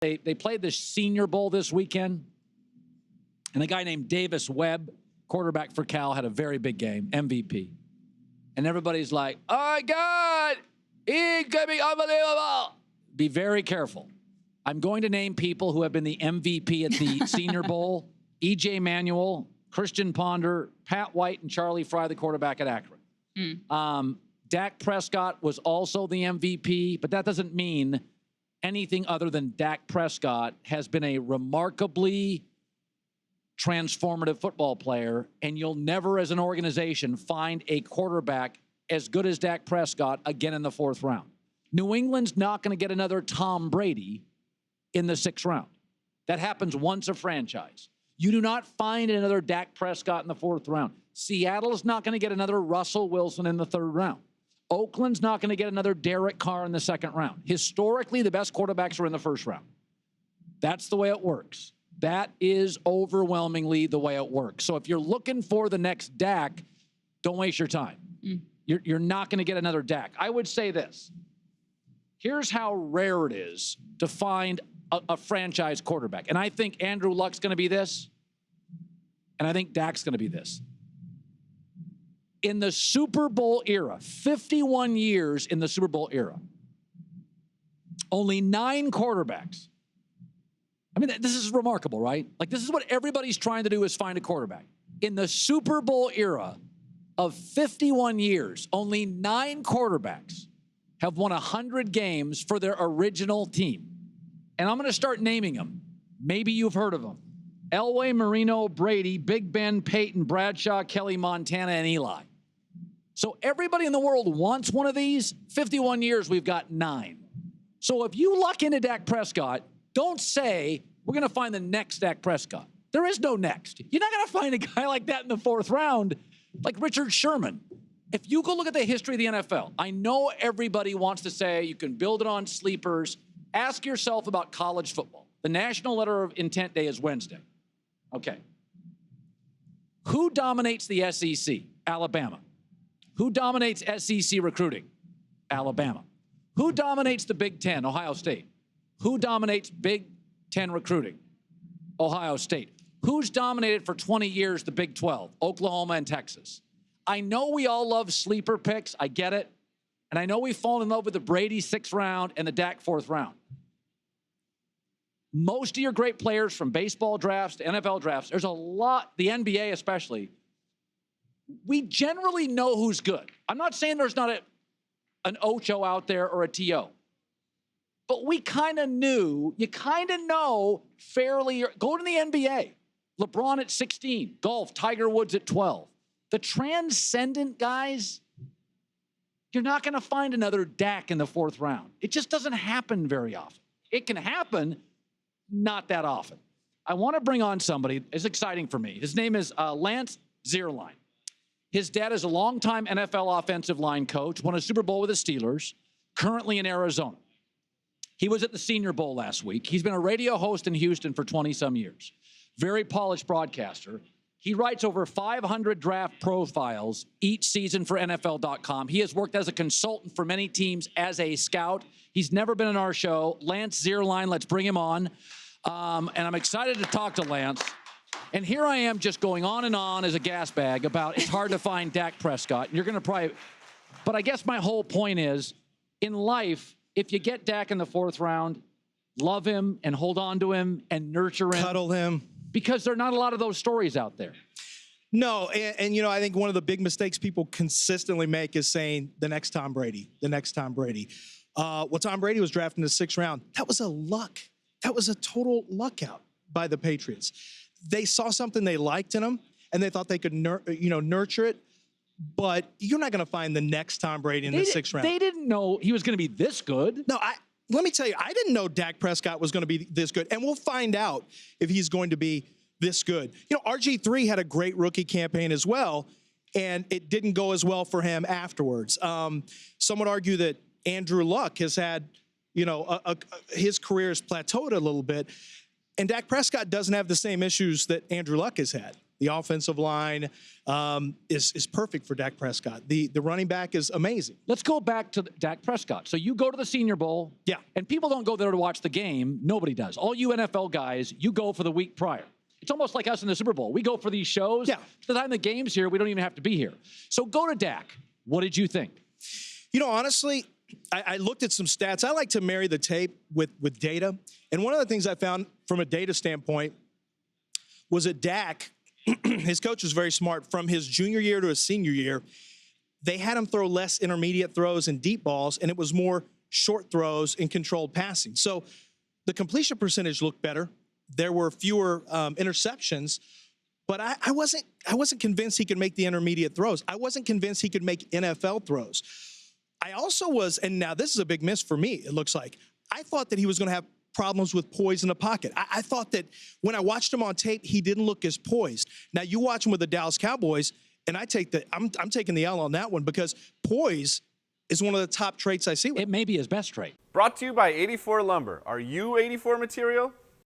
They played the Senior Bowl this weekend, and a guy named Davis Webb, quarterback for Cal, had a very big game, MVP. And everybody's like, oh, my God, he's going to be unbelievable. Be very careful. I'm going to name people who have been the MVP at the Senior Bowl: E.J. Manuel, Christian Ponder, Pat White, and Charlie Fry, the quarterback at Akron. Dak Prescott was also the MVP, but that doesn't mean anything other than Dak Prescott has been a remarkably transformative football player, and you'll never, as an organization, find a quarterback as good as Dak Prescott again in the 4th round. New England's not going to get another Tom Brady in the 6th round. That happens once a franchise. You do not find another Dak Prescott in the 4th round. Seattle's not going to get another Russell Wilson in the 3rd round. Oakland's not going to get another Derek Carr in the 2nd round. Historically, the best quarterbacks are in the 1st round. That's the way it works. That is overwhelmingly the way it works. So if you're looking for the next Dak, don't waste your time. You're not going to get another Dak. I would say this. Here's how rare it is to find a franchise quarterback. And I think Andrew Luck's going to be this, and I think Dak's going to be this. In the Super Bowl era, 51 years in the Super Bowl era, only 9 quarterbacks. I mean, this is remarkable, right? Like, this is what everybody's trying to do, is find a quarterback. In the Super Bowl era of 51 years, only 9 quarterbacks have won 100 games for their original team. And I'm going to start naming them. Maybe you've heard of them. Elway, Marino, Brady, Big Ben, Peyton, Bradshaw, Kelly, Montana, and Eli. So everybody in the world wants one of these. 51 years, we've got 9. So if you luck into Dak Prescott, don't say we're going to find the next Dak Prescott. There is no next. You're not going to find a guy like that in the 4th round, like Richard Sherman. If you go look at the history of the NFL, I know everybody wants to say you can build it on sleepers. Ask yourself about college football. The National Letter of Intent Day is Wednesday. Okay. Who dominates the SEC? Alabama. Who dominates SEC recruiting? Alabama. Who dominates the Big Ten? Ohio State. Who dominates Big Ten recruiting? Ohio State. Who's dominated for 20 years the Big 12? Oklahoma and Texas. I know we all love sleeper picks. I get it. And I know we fall in love with the Brady 6th round and the Dak 4th round. Most of your great players, from baseball drafts to NFL drafts, there's a lot, the NBA especially, we generally know who's good. I'm not saying there's not an Ocho out there or a T.O., but we kind of knew, you kind of know fairly. Go to the NBA. LeBron at 16, golf, Tiger Woods at 12. The transcendent guys, you're not going to find another Dak in the 4th round. It just doesn't happen very often. It can happen, not that often. I want to bring on somebody. It's exciting for me. His name is Lance Zierlein. His dad is a longtime NFL offensive line coach, won a Super Bowl with the Steelers, currently in Arizona. He was at the Senior Bowl last week. He's been a radio host in Houston for 20-some years. Very polished broadcaster. He writes over 500 draft profiles each season for NFL.com. He has worked as a consultant for many teams as a scout. He's never been on our show. Lance Zierlein, let's bring him on. And I'm excited to talk to Lance. And here I am just going on and on as a gas bag about it's hard to find Dak Prescott. And you're going to probably, but I guess my whole point is, in life, if you get Dak in the 4th round, love him and hold on to him and nurture him. Cuddle him. Because there are not a lot of those stories out there. No, and you know, I think one of the big mistakes people consistently make is saying the next Tom Brady, the next Tom Brady. Well, Tom Brady was drafted in the 6th round. That was a luck. That was a total luck out by the Patriots. They saw something they liked in him, and they thought they could nurture it. But you're not going to find the next Tom Brady in the 6th round. They didn't know he was going to be this good. No, let me tell you, I didn't know Dak Prescott was going to be this good. And we'll find out if he's going to be this good. You know, RG3 had a great rookie campaign as well, and it didn't go as well for him afterwards. Some would argue that Andrew Luck has had, his career has plateaued a little bit. And Dak Prescott doesn't have the same issues that Andrew Luck has had. The offensive line is perfect for Dak Prescott. The running back is amazing. Let's go back to Dak Prescott. So you go to the Senior Bowl. Yeah. And people don't go there to watch the game. Nobody does. All you NFL guys, you go for the week prior. It's almost like us in the Super Bowl. We go for these shows. Yeah. By the time the game's here, we don't even have to be here. So go to Dak. What did you think? Honestly, I looked at some stats. I like to marry the tape with data. And one of the things I found from a data standpoint was that Dak, his coach was very smart. From his junior year to his senior year, they had him throw less intermediate throws and deep balls, and it was more short throws and controlled passing. So the completion percentage looked better. There were fewer interceptions, but I wasn't convinced he could make the intermediate throws. I wasn't convinced he could make NFL throws. I also was, and now this is a big miss for me, it looks like. I thought that he was going to have problems with poise in the pocket. I thought that when I watched him on tape, he didn't look as poised. Now you watch him with the Dallas Cowboys, and I'm taking the L on that one because poise is one of the top traits I see with him. It may be his best trait. Brought to you by 84 Lumber. Are you 84 material?